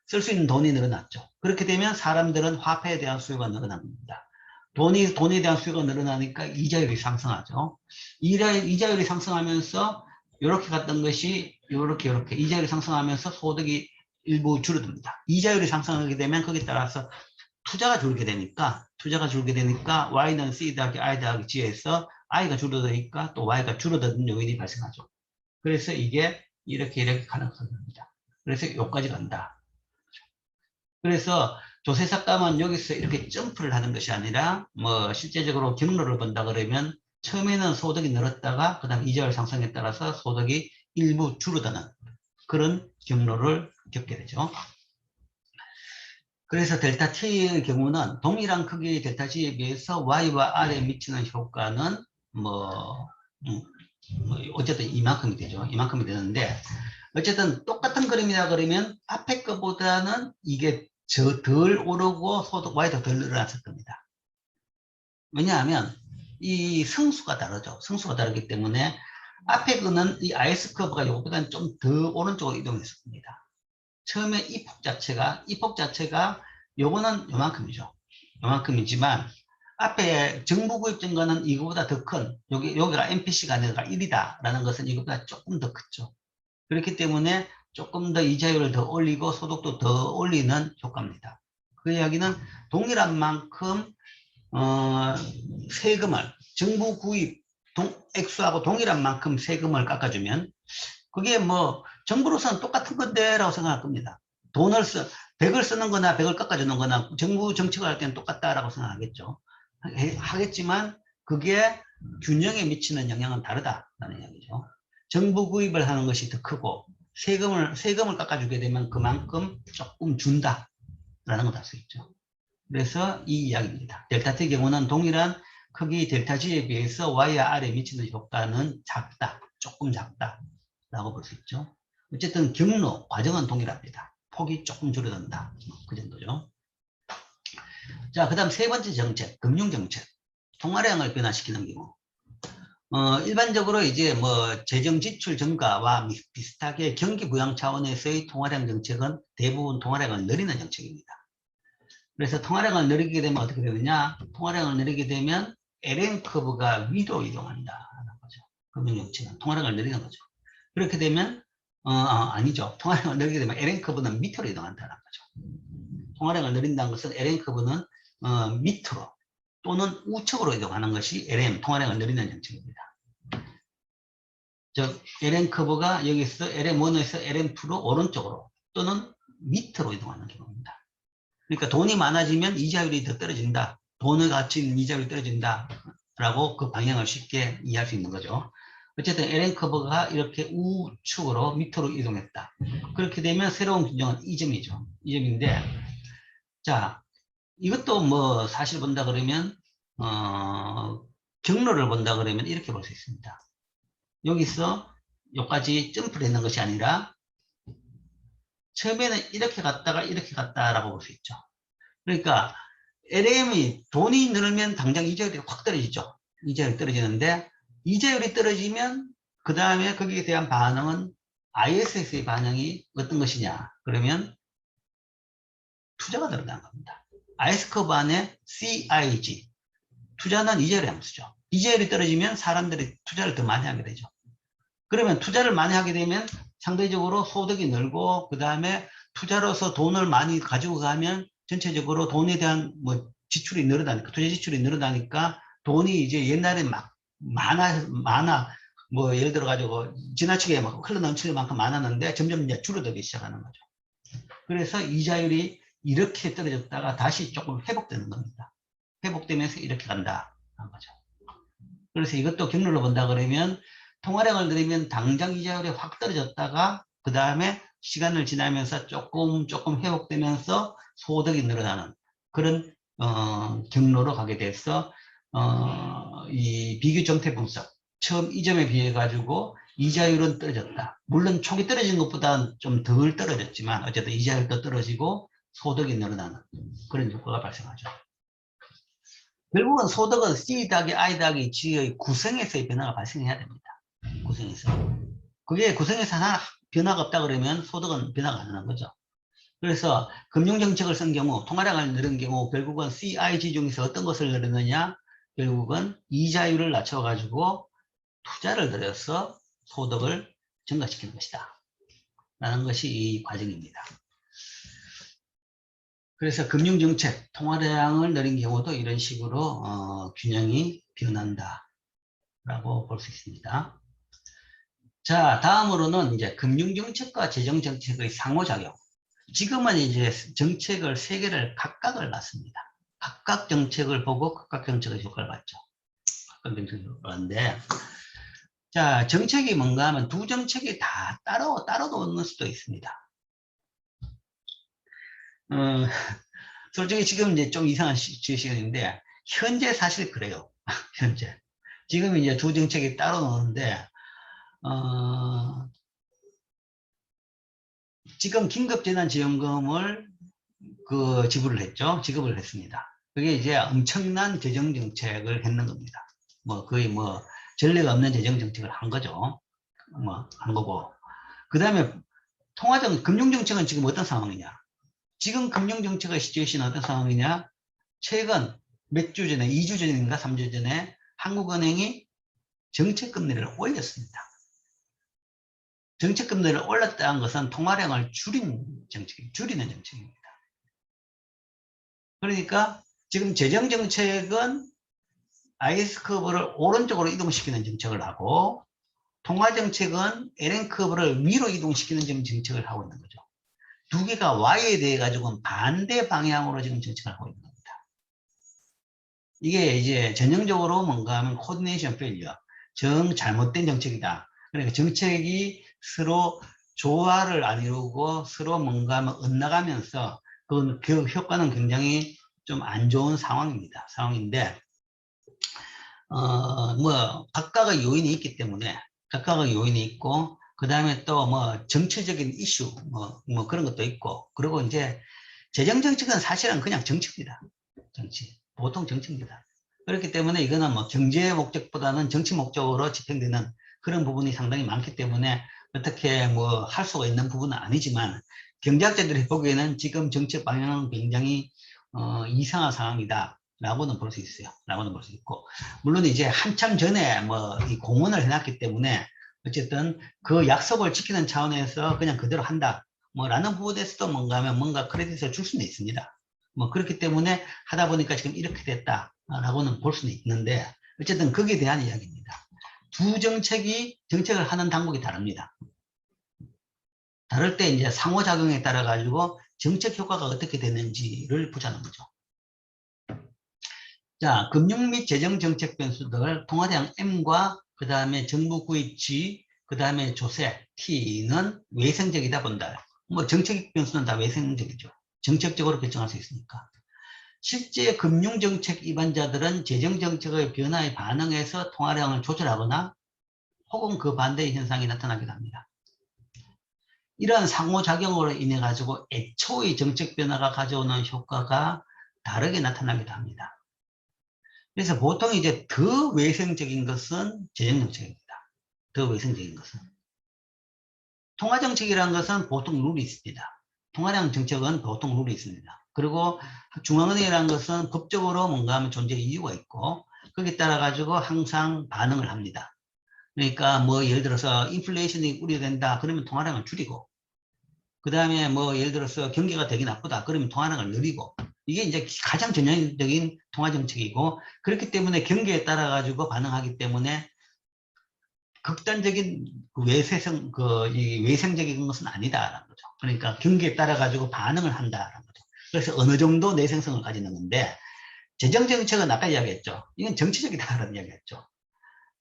쓸 수 있는 돈이 늘어났죠. 그렇게 되면 사람들은 화폐에 대한 수요가 늘어난 겁니다. 돈에 대한 수요가 늘어나니까 이자율이 상승하죠. 이자율이 상승하면서 이렇게 갔던 것이 이렇게 이자율이 상승하면서 소득이 일부 줄어듭니다. 이자율이 상승하게 되면 거기에 따라서 투자가 줄게 되니까 y는 c 더하기 i 더하기 g에서 i가 줄어드니까 또 y가 줄어드는 요인이 발생하죠. 그래서 이게 이렇게 가는 겁니다. 그래서 여기까지 간다. 그래서 조세 삭감은 여기서 이렇게 점프를 하는 것이 아니라 뭐 실제적으로 경로를 본다 그러면 처음에는 소득이 늘었다가 그다음 이자율 상승에 따라서 소득이 일부 줄어드는 그런 경로를 겪게 되죠. 그래서 델타 T의 경우는 동일한 크기의 델타 G에 비해서 Y와 R에 미치는 효과는 뭐 어쨌든 이만큼이 되죠. 이만큼이 되는데 어쨌든 똑같은 그림이라 그러면 앞에 거보다는 이게 덜 오르고 소득 Y도 덜 늘어났을 겁니다. 왜냐하면 이 성수가 다르죠. 성수가 다르기 때문에 앞에 거는 이 IS 커브가 이거보다는 좀 더 오른쪽으로 이동했을 겁니다. 처음에 이 폭 자체가 요거는 요만큼이죠. 요만큼이지만 앞에 정부 구입 증가는 이거보다 더 큰 여기가 NPC가 아니라 1이다라는 것은 이거보다 조금 더 크죠. 그렇기 때문에 조금 더 이자율을 더 올리고 소득도 더 올리는 효과입니다. 그 이야기는 동일한 만큼 세금을 정부 구입 액수하고 동일한 만큼 세금을 깎아주면 그게 뭐 정부로서는 똑같은 건데라고 생각할 겁니다. 100을 쓰는 거나 100을 깎아주는 거나 정부 정책을 할 때는 똑같다라고 생각하겠죠. 하겠지만 그게 균형에 미치는 영향은 다르다라는 이야기죠. 정부 구입을 하는 것이 더 크고 세금을 깎아주게 되면 그만큼 조금 준다라는 걸 알 수 있죠. 그래서 이 이야기입니다. 델타 T의 경우는 동일한 크기 델타 G에 비해서 Y와 R에 미치는 효과는 작다, 조금 작다 라고 볼 수 있죠. 어쨌든 경로, 과정은 동일합니다. 폭이 조금 줄어든다. 그 정도죠. 자, 그 다음 세 번째 정책, 금융정책. 통화량을 변화시키는 경우. 일반적으로 이제 뭐 재정 지출 증가와 비슷하게 경기 부양 차원에서의 통화량 정책은 대부분 통화량을 늘리는 정책입니다. 그래서 통화량을 늘리게 되면 어떻게 되느냐? 통화량을 늘리게 되면 LN 커브가 위로 이동한다는 거죠. 금융정책은 통화량을 늘리는 거죠. 그렇게 되면 아니죠. 통화량을 늘리게 되면 LN 커브는 밑으로 이동한다는 거죠. 통화량을 늘린다는 것은 LN 커브는 밑으로 또는 우측으로 이동하는 것이 LM, 통화량을 늘리는 정책입니다. 즉 LN 커브가 여기서 LM1에서 LM2로 오른쪽으로 또는 밑으로 이동하는 경우입니다. 그러니까 돈이 많아지면 이자율이 더 떨어진다. 돈의 가치 있는 이자율이 떨어진다. 라고 그 방향을 쉽게 이해할 수 있는 거죠. 어쨌든 LN 커브가 이렇게 우측으로 밑으로 이동했다. 그렇게 되면 새로운 균형은 이 점이죠. 이 점인데, 자, 이것도 뭐 사실 본다 그러면, 경로를 본다 그러면 이렇게 볼 수 있습니다. 여기서 여기까지 점프를 했는 것이 아니라, 처음에는 이렇게 갔다가 이렇게 갔다라고 볼 수 있죠. 그러니까, LM이 돈이 늘면 당장 이자율이 확 떨어지죠. 이자율이 떨어지는데, 이자율이 떨어지면 그 다음에 거기에 대한 반응은 ISS의 반응이 어떤 것이냐 그러면 투자가 들어가는 겁니다. IS 커브 안에 CIG 투자는 이자율의 함수죠. 이자율이 떨어지면 사람들이 투자를 더 많이 하게 되죠. 그러면 투자를 많이 하게 되면 상대적으로 소득이 늘고, 그 다음에 투자로서 돈을 많이 가지고 가면 전체적으로 돈에 대한 뭐 지출이 늘어나니까, 투자 지출이 늘어나니까 돈이 이제 옛날에 막 뭐 예를 들어 가지고 지나치게 막 흘러 넘칠 만큼 많았는데 점점 이제 줄어들기 시작하는 거죠. 그래서 이자율이 이렇게 떨어졌다가 다시 조금 회복되는 겁니다. 회복되면서 이렇게 간다 하는 거죠. 그래서 이것도 경로로 본다 그러면 통화량을 늘리면 당장 이자율이 확 떨어졌다가 그 다음에 시간을 지나면서 조금 회복되면서 소득이 늘어나는 그런 경로로 가게 돼서 이 비교 정태 분석 처음 이 점에 비해 가지고 이자율은 떨어졌다. 물론 초기 떨어진 것보다는 좀 덜 떨어졌지만 어쨌든 이자율도 떨어지고 소득이 늘어나는 그런 효과가 발생하죠. 결국은 소득은 C 더하기 I 더하기 G의 구성에서의 변화가 발생해야 됩니다. 구성에서. 그게 구성에서 하나 변화가 없다 그러면 소득은 변화가 안 나는 거죠. 그래서 금융정책을 쓴 경우, 통화량을 늘린 경우 결국은 CIG 중에서 어떤 것을 늘리느냐? 결국은 이자율을 낮춰가지고 투자를 들여서 소득을 증가시키는 것이다. 라는 것이 이 과정입니다. 그래서 금융정책, 통화량을 늘린 경우도 이런 식으로 균형이 변한다. 라고 볼 수 있습니다. 자, 다음으로는 이제 금융정책과 재정정책의 상호작용. 지금은 이제 정책을 세 개를 각각을 놨습니다. 각각 정책을 보고 각각 정책의 효과를 봤죠. 각각 정책의 효과를 봤는데, 자, 정책이 뭔가 하면 두 정책이 다 따로 놓는 수도 있습니다. 솔직히 지금 이제 좀 이상한 시간인데, 현재 사실 그래요. 현재. 지금 이제 두 정책이 따로 놓는데, 지금 긴급재난지원금을 지급을 했습니다. 그게 이제 엄청난 재정정책을 했는 겁니다. 뭐 거의 뭐 전례가 없는 재정정책을 한 거죠. 뭐 한 거고. 그 다음에 금융정책은 지금 어떤 상황이냐? 지금 금융정책의 시츄에이션은 어떤 상황이냐? 최근 몇 주 전에, 2주 전인가 3주 전에 한국은행이 정책금리를 올렸습니다. 정책금리를 올렸다는 것은 통화량을 줄이는 정책입니다. 그러니까 지금 재정정책은 IS 커브를 오른쪽으로 이동시키는 정책을 하고 통화정책은 LN 커브를 위로 이동시키는 정책을 하고 있는 거죠. 두 개가 Y에 대해 가지고는 반대 방향으로 지금 정책을 하고 있는 겁니다. 이게 이제 전형적으로 뭔가 하면 코디네이션 페일리어, 잘못된 정책이다. 그러니까 정책이 서로 조화를 안 이루고 서로 뭔가 하면 엇나가면서 그 효과는 굉장히 좀 안 좋은 상황인데, 뭐, 각각의 요인이 있기 때문에, 각각의 요인이 있고, 그 다음에 또 뭐, 정치적인 이슈, 뭐 그런 것도 있고, 그리고 이제, 재정정책은 사실은 그냥 정치입니다. 보통 정치입니다. 그렇기 때문에 이거는 뭐, 경제 목적보다는 정치 목적으로 집행되는 그런 부분이 상당히 많기 때문에, 어떻게 뭐, 할 수가 있는 부분은 아니지만, 경제학자들이 보기에는 지금 정책 방향은 굉장히, 이상한 상황이다. 라고는 볼 수 있어요. 라고는 볼 수 있고. 물론 이제 한참 전에 뭐 이 공언을 해놨기 때문에 어쨌든 그 약속을 지키는 차원에서 그냥 그대로 한다. 뭐 라는 부분에서도 뭔가 하면 뭔가 크레딧을 줄 수는 있습니다. 뭐 그렇기 때문에 하다 보니까 지금 이렇게 됐다. 라고는 볼 수는 있는데 어쨌든 거기에 대한 이야기입니다. 두 정책을 하는 당국이 다릅니다. 다를 때 이제 상호작용에 따라 가지고 정책 효과가 어떻게 되는지를 보자는 거죠. 자, 금융 및 재정 정책 변수들 통화량 M과 그 다음에 정부 구입 G, 그 다음에 조세 T는 외생적이다 본다. 뭐 정책 변수는 다 외생적이죠. 정책적으로 결정할 수 있으니까. 실제 금융 정책 위반자들은 재정 정책의 변화에 반응해서 통화량을 조절하거나 혹은 그 반대의 현상이 나타나기도 합니다. 이러한 상호작용으로 인해 가지고 애초의 정책 변화가 가져오는 효과가 다르게 나타나기도 합니다. 그래서 보통 이제 더 외생적인 것은 재정정책입니다. 더 외생적인 것은. 통화정책이라는 것은 보통 룰이 있습니다. 통화량 정책은 보통 룰이 있습니다. 그리고 중앙은행이라는 것은 법적으로 뭔가 하면 존재 이유가 있고 거기에 따라 가지고 항상 반응을 합니다. 그러니까 뭐 예를 들어서 인플레이션이 우려된다 그러면 통화량을 줄이고 그 다음에 뭐 예를 들어서 경기가 되게 나쁘다 그러면 통화량을 늘리고 이게 이제 가장 전형적인 통화 정책이고 그렇기 때문에 경기에 따라 가지고 반응하기 때문에 극단적인 이 외생적인 것은 아니다라는 거죠. 그러니까 경기에 따라 가지고 반응을 한다라는 거죠. 그래서 어느 정도 내생성을 가지는 건데 재정 정책은 아까 이야기했죠. 이건 정치적이다라는 이야기했죠.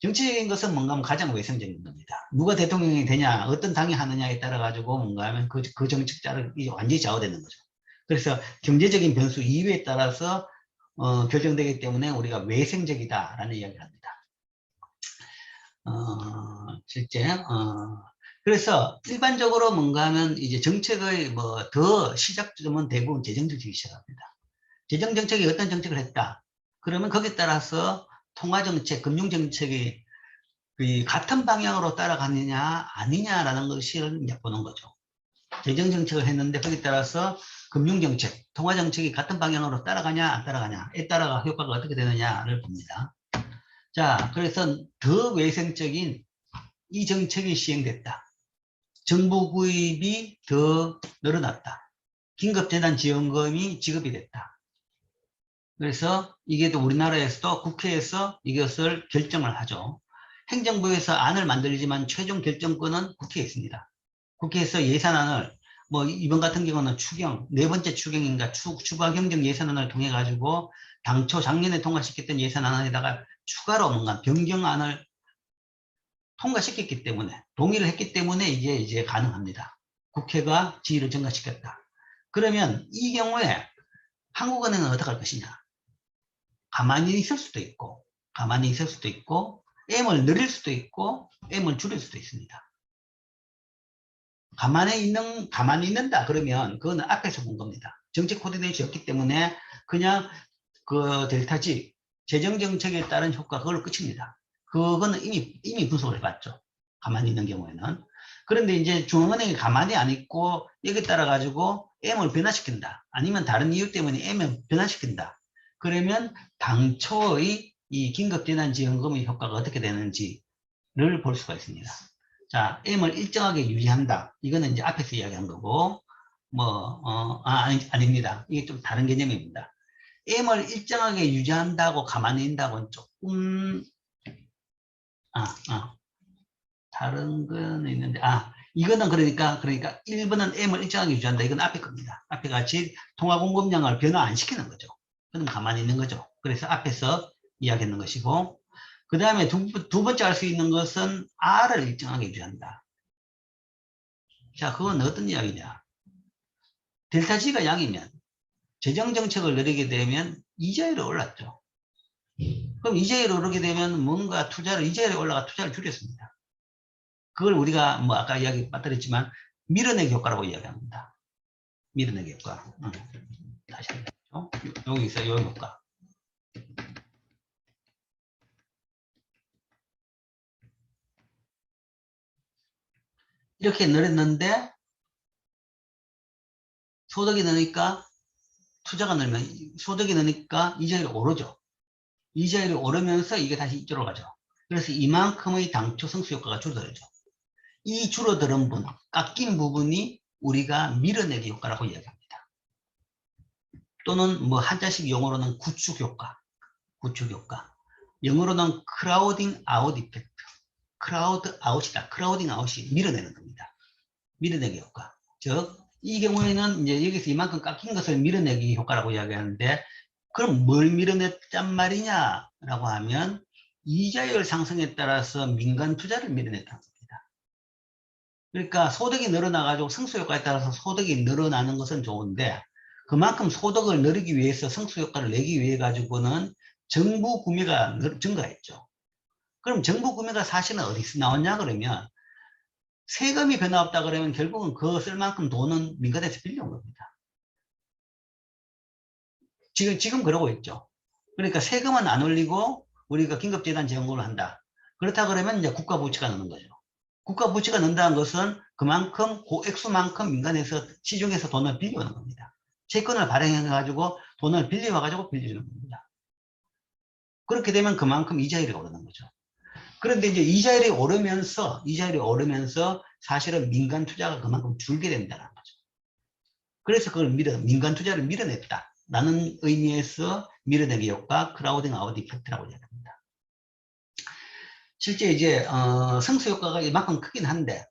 정치적인 것은 뭔가 하면 가장 외생적인 겁니다. 누가 대통령이 되냐, 어떤 당이 하느냐에 따라 가지고 뭔가 하면 그 정책자를 완전히 좌우되는 거죠. 그래서 경제적인 변수 이유에 따라서 결정되기 때문에 우리가 외생적이다라는 이야기를 합니다. 실제 그래서 일반적으로 뭔가 하면 이제 정책의 뭐 더 시작점은 대부분 재정정책이 시작합니다. 재정정책이 어떤 정책을 했다. 그러면 거기에 따라서 통화정책, 금융정책이 같은 방향으로 따라가느냐 아니냐라는 것을 이제 보는 거죠. 재정정책을 했는데 거기에 따라서 금융정책, 통화정책이 같은 방향으로 따라가냐 안 따라가냐에 따라가 효과가 어떻게 되느냐를 봅니다. 자, 그래서 더 외생적인 이 정책이 시행됐다. 정부 구입이 더 늘어났다. 긴급재난지원금이 지급이 됐다. 그래서 이게 또 우리나라에서도 국회에서 이것을 결정을 하죠. 행정부에서 안을 만들지만 최종 결정권은 국회에 있습니다. 국회에서 예산안을 뭐 이번 같은 경우는 추경, 네 번째 추경인가 추가 경정 예산안을 통해 가지고 당초 작년에 통과시켰던 예산안에다가 추가로 뭔가 변경안을 통과시켰기 때문에 동의를 했기 때문에 이게 가능합니다. 국회가 지위를 증가시켰다. 그러면 이 경우에 한국은행은 어떻게 할 것이냐? 가만히 있을 수도 있고 M을 늘릴 수도 있고 M을 줄일 수도 있습니다. 가만히 있는다 그러면 그거는 앞에서 본 겁니다. 정책 코디네이션이었기 때문에 그냥 그 델타 G 재정 정책에 따른 효과 그걸로 끝입니다. 그거는 이미 분석을 해봤죠. 가만히 있는 경우에는. 그런데 이제 중앙은행이 가만히 안 있고 여기에 따라 가지고 M을 변화시킨다. 아니면 다른 이유 때문에 M을 변화시킨다. 그러면 당초의 이 긴급재난지원금의 효과가 어떻게 되는지를 볼 수가 있습니다. 자, M을 일정하게 유지한다. 이거는 이제 앞에서 이야기한 거고, 아닙니다. 이게 좀 다른 개념입니다. M을 일정하게 유지한다고 가만히 있다고는 조금, 다른 건 있는데, 이거는 그러니까 1번은 M을 일정하게 유지한다. 이건 앞에 겁니다. 앞에 같이 통화 공급량을 변화 안 시키는 거죠. 그럼 가만히 있는 거죠. 그래서 앞에서 이야기했는 것이고, 그 다음에 두 번째 할 수 있는 것은 R을 일정하게 유지한다. 자, 그건 어떤 이야기냐. 델타 G가 양이면 재정정책을 내리게 되면 이자율이 올랐죠. 그럼 이자율이 오르게 되면 뭔가 이자율이 올라가 투자를 줄였습니다. 그걸 우리가 뭐 아까 이야기 빠뜨렸지만 밀어내기 효과라고 이야기합니다. 밀어내기 효과. 다시 한번 여기 있어요. 이 효과. 이렇게 늘었는데 소득이 느니까 투자가 늘면 소득이 느니까 이자율이 오르죠. 이자율이 오르면서 이게 다시 이쪽으로 가죠. 그래서 이만큼의 당초 성수 효과가 줄어들죠. 이 줄어드는 깎인 부분이 우리가 밀어내기 효과라고 이야기합니다. 또는 뭐 한자식 용어로는 구축 효과. 영어로는 크라우딩 아웃 이펙트. 크라우드 아웃이다. 크라우딩 아웃이 밀어내는 겁니다. 밀어내기 효과. 즉, 이 경우에는 이제 여기서 이만큼 깎인 것을 밀어내기 효과라고 이야기하는데, 그럼 뭘 밀어냈단 말이냐라고 하면 이자율 상승에 따라서 민간 투자를 밀어냈다는 겁니다. 그러니까 소득이 늘어나가지고 성수 효과에 따라서 소득이 늘어나는 것은 좋은데 그만큼 소득을 늘리기 위해서 성수 효과를 내기 위해 가지고는 정부 구매가 증가했죠. 그럼 정부 구매가 사실은 어디서 나왔냐 그러면 세금이 변화 없다 그러면 결국은 그 쓸 만큼 돈은 민간에서 빌려온 겁니다. 지금 그러고 있죠. 그러니까 세금은 안 올리고 우리가 긴급재난지원금을 한다. 그렇다 그러면 이제 국가 부채가 느는 거죠. 국가 부채가 는다는 것은 그만큼 고액수만큼 민간에서 시중에서 돈을 빌려오는 겁니다. 채권을 발행해가지고 돈을 빌려와가지고 빌려주는 겁니다. 그렇게 되면 그만큼 이자율이 오르는 거죠. 그런데 이제 이자율이 오르면서 사실은 민간 투자가 그만큼 줄게 된다는 거죠. 그래서 그걸 민간 투자를 밀어냈다라는 의미에서 밀어내기 효과, 크라우딩 아웃 이펙트라고 얘기합니다. 실제 이제 성수 효과가 이만큼 크긴 한데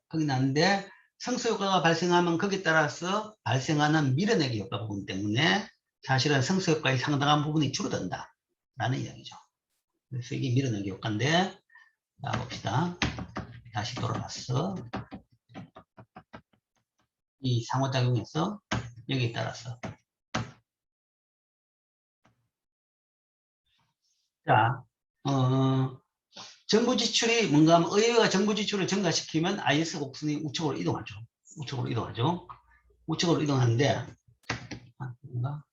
성수 효과가 발생하면 거기에 따라서 발생하는 밀어내기 효과 부분 때문에 사실은 성수 효과의 상당한 부분이 줄어든다라는 이야기죠. 그래서 이게 밀어내기 효과인데, 자 봅시다. 다시 돌아가서 이 상호작용에서 여기에 따라서 자, 정부 지출이 뭔가 하면 의회가 정부 지출을 증가시키면 IS 곡선이 우측으로 이동하죠. 우측으로 이동하는데 뭔가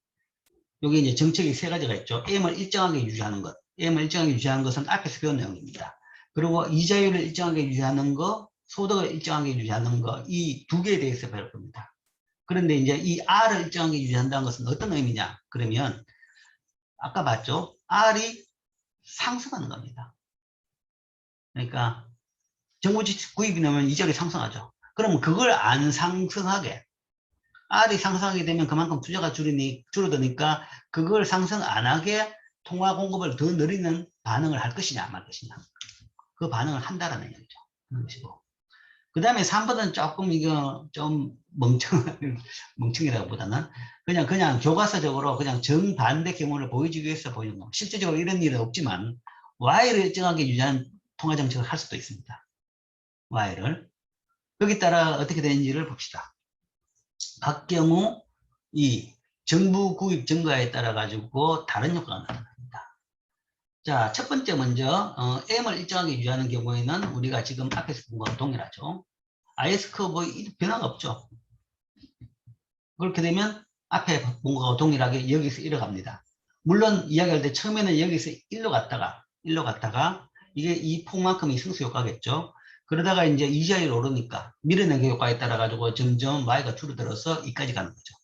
여기 이제 정책이 세 가지가 있죠. M을 일정하게 유지하는 것. M을 일정하게 유지하는 것은 앞에서 배운 내용입니다. 그리고 이자율을 일정하게 유지하는 거, 소득을 일정하게 유지하는 거, 이 두 개에 대해서 배울 겁니다. 그런데 이제 이 R을 일정하게 유지한다는 것은 어떤 의미냐? 그러면 아까 봤죠? R이 상승하는 겁니다. 그러니까 정부 지출 구입이 나면 이자율이 상승하죠. 그러면 그걸 안 상승하게, R이 상승하게 되면 그만큼 투자가 줄어드니까 그걸 상승 안 하게 통화 공급을 더 늘리는 반응을 할 것이냐 말 것이냐, 그 반응을 한다라는 얘기죠. 그런 것이고, 그 다음에 3번은 조금 이거 좀 멍청이라고 보다는 그냥 교과서적으로 그냥 정반대 경우를 보여주기 위해서 보이는 거. 실제적으로 이런 일은 없지만 Y를 일정하게 유지하는 통화정책을 할 수도 있습니다. Y를. 거기에 따라 어떻게 되는지를 봅시다. 각 경우 이 정부 구입 증가에 따라 가지고 다른 효과가 나타납니다. 자, 첫 번째 먼저 M을 일정하게 유지하는 경우에는 우리가 지금 앞에서 본 거와 동일하죠. IS 커브 변화가 없죠. 그렇게 되면 앞에 본 거와 동일하게 여기서 1로 갑니다. 물론 이야기할 때 처음에는 여기서 1로 갔다가 이게 이 폭만큼이 승수 효과겠죠. 그러다가 이제 이자율이 오르니까 밀어내기 효과에 따라 가지고 점점 Y가 줄어들어서 2까지 가는 거죠.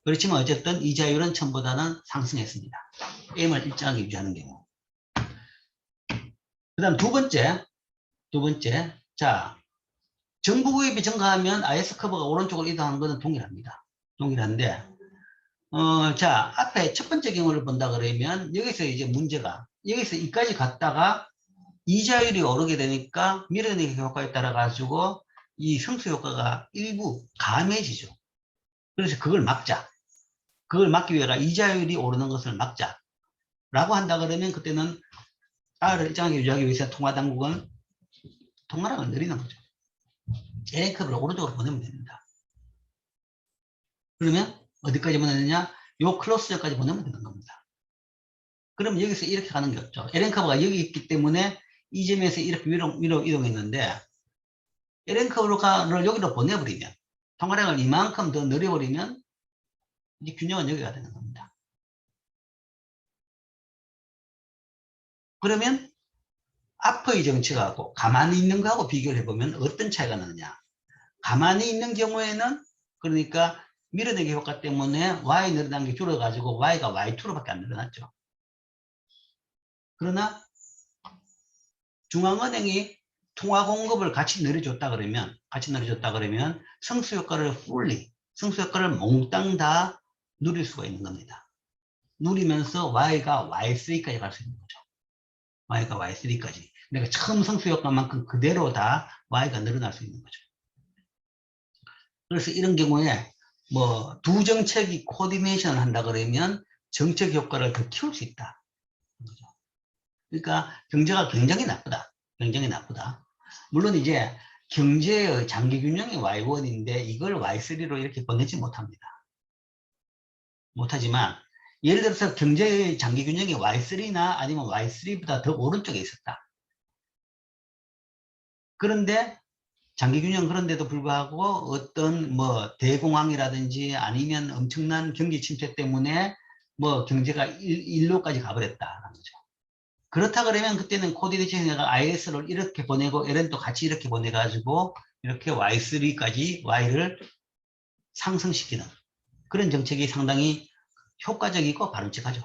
그렇지만 어쨌든 이자율은 처음보다는 상승했습니다. M을 일정하게 유지하는 경우. 그 다음 두 번째. 자, 정부 구입이 증가하면 IS 커브가 오른쪽으로 이동하는 것은 동일한데, 자, 앞에 첫 번째 경우를 본다 그러면 여기서 이제 문제가 여기서 2까지 갔다가 이자율이 오르게 되니까 밀어내기 효과에 따라 가지고 이 성수 효과가 일부 감해지죠. 그래서 그걸 막자. 그걸 막기 위해서 이자율이 오르는 것을 막자. 라고 한다 그러면 그때는 R을 일정하게 유지하기 위해서 통화당국은 통화량을 늘리는 거죠. A컵을 오른쪽으로 보내면 됩니다. 그러면 어디까지 보내느냐? 요 클로스까지 보내면 되는 겁니다. 그럼 여기서 이렇게 가는 게 없죠. LN커브가 여기 있기 때문에 이 점에서 이렇게 위로 이동했는데 LN커브를 여기로 보내버리면 통화량을 이만큼 더 늘려버리면 이제 균형은 여기가 되는 겁니다. 그러면 앞의 정책하고 가만히 있는 거하고 비교를 해보면 어떤 차이가 나느냐. 가만히 있는 경우에는 그러니까 밀어내기 효과 때문에 Y 늘어난 게 줄어가지고 Y가 Y2로밖에 안 늘어났죠. 그러나 중앙은행이 통화 공급을 같이 늘려줬다 그러면 성수 효과를 몽땅 다 누릴 수가 있는 겁니다. 누리면서 Y가 Y3까지 갈 수 있는 거죠. Y가 Y3까지. 그러니까 처음 성수 효과만큼 그대로 다 Y가 늘어날 수 있는 거죠. 그래서 이런 경우에 뭐 두 정책이 코디네이션을 한다 그러면 정책 효과를 더 키울 수 있다. 그러니까 경제가 굉장히 나쁘다. 물론 이제 경제의 장기 균형이 Y1인데 이걸 Y3로 이렇게 보내지 못합니다. 못하지만 예를 들어서 경제의 장기 균형이 Y3나 아니면 Y3보다 더 오른쪽에 있었다. 그런데 장기 균형 그런데도 불구하고 어떤 뭐 대공황이라든지 아니면 엄청난 경기 침체 때문에 뭐 경제가 일로까지 가버렸다라는 거죠. 그렇다 그러면 그때는 코디네이션에다가 IS를 이렇게 보내고 LN도 같이 이렇게 보내가지고 이렇게 Y3까지 Y를 상승시키는 그런 정책이 상당히 효과적이고 바람직하죠.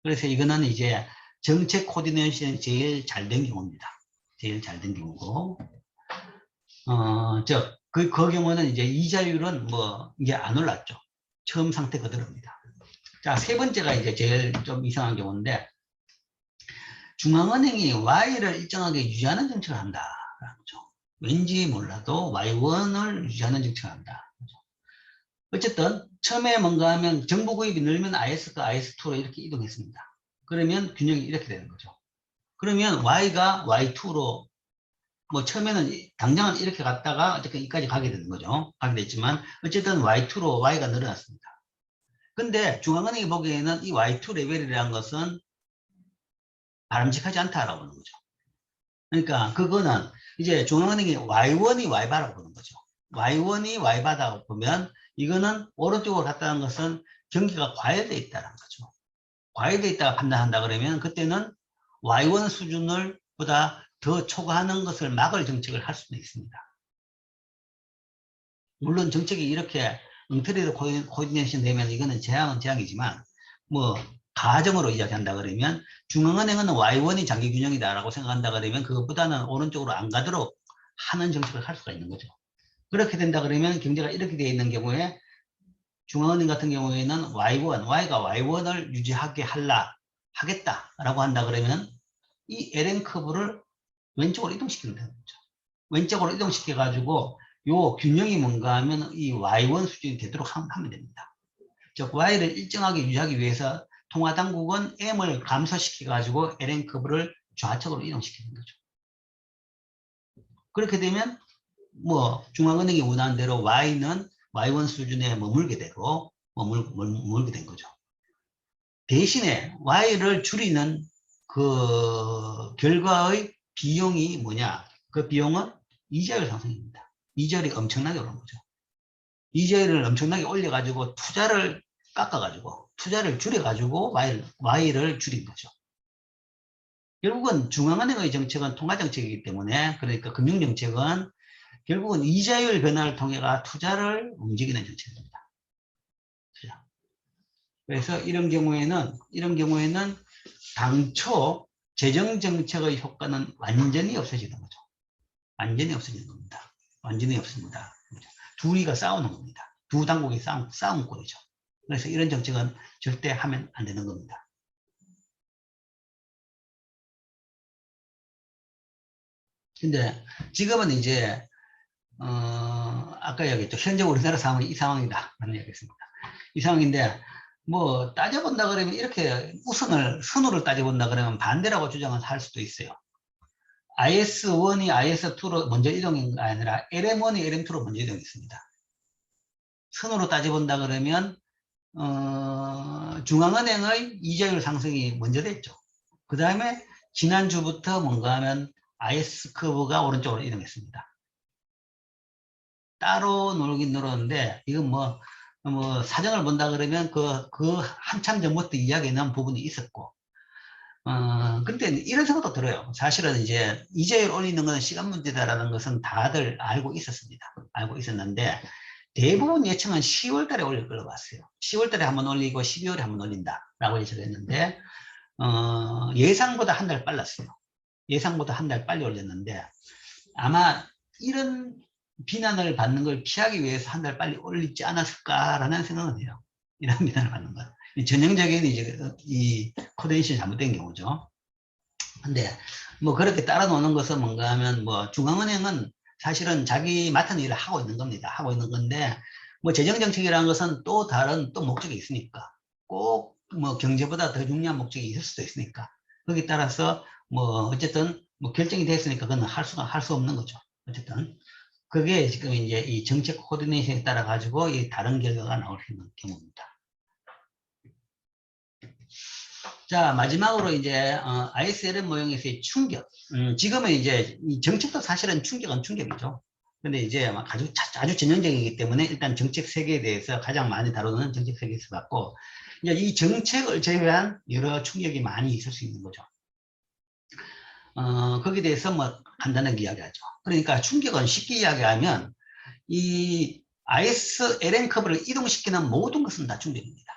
그래서 이거는 이제 정책 코디네이션이 제일 잘 된 경우입니다. 제일 잘 된 경우고, 그 경우는 이제 이자율은 뭐, 이제 안 올랐죠. 처음 상태 그대로입니다. 자, 세 번째가 이제 제일 좀 이상한 경우인데, 중앙은행이 Y를 일정하게 유지하는 정책을 한다. 그렇죠. 왠지 몰라도 Y1을 유지하는 정책을 한다. 그렇죠. 어쨌든, 처음에 뭔가 하면 정부 구입이 늘면 IS가 IS2로 이렇게 이동했습니다. 그러면 균형이 이렇게 되는 거죠. 그러면 Y가 Y2로 뭐 처음에는 당장은 이렇게 갔다가 어쨌든 여기까지 가게 되는 거죠. 가게 됐지만 어쨌든 Y2로 Y가 늘어났습니다. 근데 중앙은행이 보기에는 이 Y2 레벨이라는 것은 바람직하지 않다라고 보는 거죠. 그러니까 그거는 이제 중앙은행이 Y1이 Y바라고 보는 거죠. Y1이 Y바라고 보면 이거는 오른쪽으로 갔다는 것은 경기가 과열되어 있다는 거죠. 과열되어 있다가 판단한다 그러면 그때는 Y1 수준을 보다 더 초과하는 것을 막을 정책을 할 수도 있습니다. 물론 정책이 이렇게 엉터리로 코디네이션 되면 이거는 재앙은 재앙이지만 뭐 가정으로 이야기한다 그러면 중앙은행은 Y1이 장기균형이다라고 생각한다 그러면 그것보다는 오른쪽으로 안 가도록 하는 정책을 할 수가 있는 거죠. 그렇게 된다 그러면 경제가 이렇게 되어 있는 경우에 중앙은행 같은 경우에는 Y1, Y가 Y1을 유지하게 하겠다라고 한다 그러면 이 LN 커브를 왼쪽으로 이동시키면 되는 거죠. 왼쪽으로 이동시켜가지고 요 균형이 뭔가 하면 이 Y1 수준이 되도록 하면 됩니다. 즉 Y를 일정하게 유지하기 위해서 통화당국은 M을 감소시켜가지고 LN 커브를 좌측으로 이동시키는 거죠. 그렇게 되면 뭐 중앙은행이 원하는 대로 Y는 Y1 수준에 머물게 되고 머물게 된 거죠. 대신에 Y를 줄이는 그 결과의 비용이 뭐냐? 그 비용은 이자율 상승입니다. 이자율이 엄청나게 오른 거죠. 이자율을 엄청나게 올려가지고 투자를 깎아가지고 투자를 줄여가지고 Y를 줄인 거죠. 결국은 중앙은행의 정책은 통화정책이기 때문에 그러니까 금융정책은 결국은 이자율 변화를 통해가 투자를 움직이는 정책입니다. 투자. 그래서 이런 경우에는 당초 재정정책의 효과는 완전히 없어지는 거죠. 완전히 없어지는 겁니다. 완전히 없습니다. 둘이가 싸우는 겁니다. 두 당국이 싸움 꼴이죠. 그래서 이런 정책은 절대 하면 안 되는 겁니다. 근데 지금은 이제 아까 얘기했죠. 현재 우리나라 상황이 이 상황이다 라는 얘기했습니다. 이 상황인데 뭐 따져본다 그러면 이렇게 선호를 따져본다 그러면 반대라고 주장을 할 수도 있어요. IS1이 IS2로 먼저 이동한 게 아니라 LM1이 LM2로 먼저 이동했습니다. 선호로 따져본다 그러면 중앙은행의 이자율 상승이 먼저 됐죠. 그 다음에 지난주부터 뭔가 하면 IS 커브가 오른쪽으로 이동했습니다. 따로 놀긴 놀았는데 이건 뭐 사정을 본다 그러면 그 한참 전부터 이야기하는 부분이 있었고 근데 이런 생각도 들어요. 사실은 이제 이자율 올리는 건 시간 문제다라는 것은 다들 알고 있었습니다. 알고 있었는데 대부분 예측은 10월 달에 올릴 걸로 봤어요. 10월 달에 한번 올리고 12월에 한번 올린다라고 예측했는데 예상보다 한 달 빨랐어요. 예상보다 한 달 빨리 올렸는데 아마 이런 비난을 받는 걸 피하기 위해서 한 달 빨리 올리지 않았을까라는 생각은 해요. 이런 비난을 받는 것. 전형적인 이제 이 코디네이션이 잘못된 경우죠. 근데 뭐 그렇게 따라 노는 것은 뭔가 하면 뭐 중앙은행은 사실은 자기 맡은 일을 하고 있는 겁니다. 하고 있는 건데 뭐 재정정책이라는 것은 또 다른 또 목적이 있으니까 꼭 뭐 경제보다 더 중요한 목적이 있을 수도 있으니까 거기에 따라서 뭐 어쨌든 뭐 결정이 됐으니까 그건 할 수 없는 거죠. 어쨌든 그게 지금 이제 이 정책 코디네이션에 따라 가지고 이 다른 결과가 나올 수 있는 경우입니다. 자, 마지막으로 이제 ISLN 모형에서의 충격. 지금은 이제 이 정책도 사실은 충격은 충격이죠. 근데 이제 아주 전형적이기 때문에 일단 정책 세계에 대해서 가장 많이 다루는 정책 세계에서 봤고, 이제 이 정책을 제외한 여러 충격이 많이 있을 수 있는 거죠. 거기에 대해서 뭐 간단하게 이야기하죠. 그러니까 충격은 쉽게 이야기하면 이 IS LN 커브를 이동시키는 모든 것은 다 충격입니다.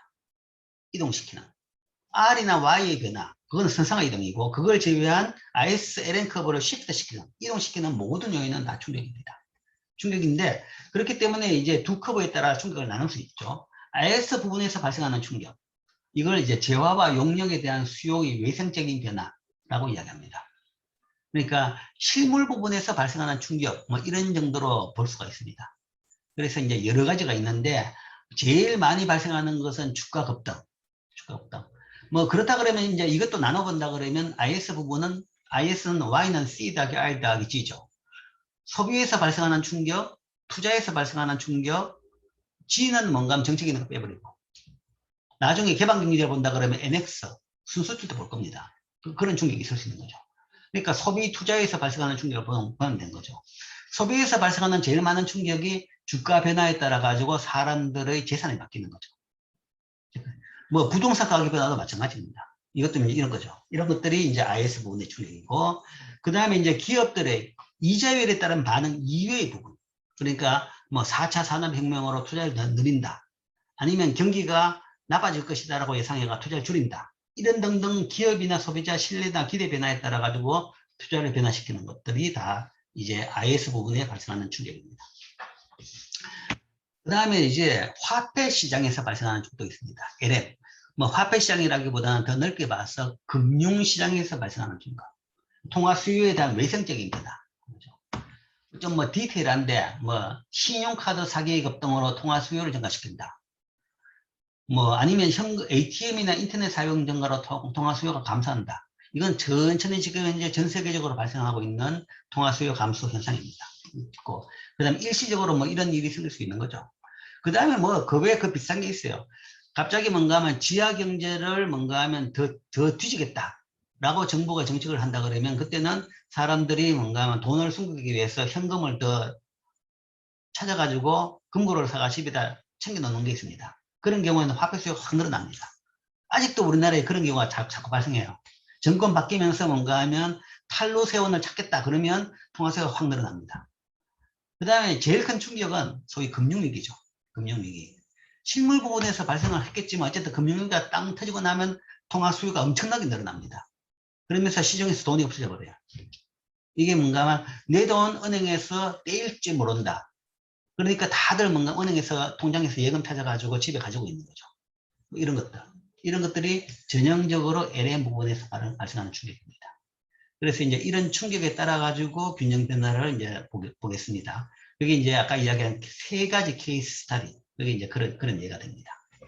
이동시키는. R이나 Y의 변화, 그건 선상의 이동이고, 그걸 제외한 IS LN 커브를 시프트 시키는, 이동시키는 모든 요인은 다 충격입니다. 충격인데, 그렇기 때문에 이제 두 커브에 따라 충격을 나눌 수 있죠. IS 부분에서 발생하는 충격. 이걸 이제 재화와 용역에 대한 수요의 외생적인 변화라고 이야기합니다. 그러니까 실물 부분에서 발생하는 충격, 뭐 이런 정도로 볼 수가 있습니다. 그래서 이제 여러 가지가 있는데, 제일 많이 발생하는 것은 주가 급등. 뭐 그렇다 그러면 이제 이것도 나눠본다 그러면 IS 부분은, IS는 Y는 C 더하기 R 더하기 G죠. 소비에서 발생하는 충격, 투자에서 발생하는 충격, G는 뭔가 하면 정책 있는 거 빼버리고. 나중에 개방경제를 본다 그러면 NX, 순수출도 볼 겁니다. 그런 충격이 있을 수 있는 거죠. 그러니까 소비 투자에서 발생하는 충격을 보면 된 거죠. 소비에서 발생하는 제일 많은 충격이 주가 변화에 따라 가지고 사람들의 재산이 바뀌는 거죠. 뭐 부동산 가격 변화도 마찬가지입니다. 이것도 이런 거죠. 이런 것들이 이제 IS 부분의 충격이고, 그 다음에 이제 기업들의 이자율에 따른 반응 이외의 부분. 그러니까 뭐 4차 산업혁명으로 투자를 더 늘린다. 아니면 경기가 나빠질 것이다라고 예상해가 투자를 줄인다. 이런 등등 기업이나 소비자 신뢰나 기대 변화에 따라 가지고 투자를 변화시키는 것들이 다 이제 IS 부분에 발생하는 충격입니다. 그 다음에 이제 화폐 시장에서 발생하는 충격도 있습니다. LM. 뭐 화폐 시장이라기보다는 더 넓게 봐서 금융 시장에서 발생하는 충격. 통화 수요에 대한 외생적인 변화. 좀 뭐 디테일한데, 뭐 신용카드 사기의 급등으로 통화 수요를 증가시킨다. 뭐 아니면 ATM이나 인터넷 사용 증가로 통화 수요가 감소한다. 이건 천천히 지금 이제 전 세계적으로 발생하고 있는 통화 수요 감소 현상입니다. 그 다음에 일시적으로 뭐 이런 일이 생길 수 있는 거죠. 그 다음에 뭐 그 외에 그 비싼 게 있어요. 갑자기 뭔가 하면 지하 경제를 뭔가 하면 더 뒤지겠다 라고 정부가 정책을 한다 그러면, 그때는 사람들이 뭔가 하면 돈을 숨기기 위해서 현금을 더 찾아가지고 금고를 사가 집에다 챙겨 놓는 게 있습니다. 그런 경우에는 화폐 수요가 확 늘어납니다. 아직도 우리나라에 그런 경우가 자꾸 발생해요. 정권 바뀌면서 뭔가 하면 탈루 세원을 찾겠다 그러면 통화 수요가 확 늘어납니다. 그 다음에 제일 큰 충격은 소위 금융위기죠. 금융위기. 실물 부분에서 발생을 했겠지만 어쨌든 금융위기가 땅 터지고 나면 통화 수요가 엄청나게 늘어납니다. 그러면서 시중에서 돈이 없어져 버려요. 이게 뭔가 하면 내 돈 은행에서 떼일지 모른다. 그러니까 다들 뭔가 은행에서 통장에서 예금 찾아가지고 집에 가지고 있는 거죠. 이런 것들. 이런 것들이 전형적으로 LM 부분에서 발생하는 충격입니다. 그래서 이제 이런 충격에 따라 가지고 균형 변화를 이제 보겠습니다. 여기 이제 아까 이야기한 세 가지 케이스 스타디. 여기 이제 그런 예가 됩니다.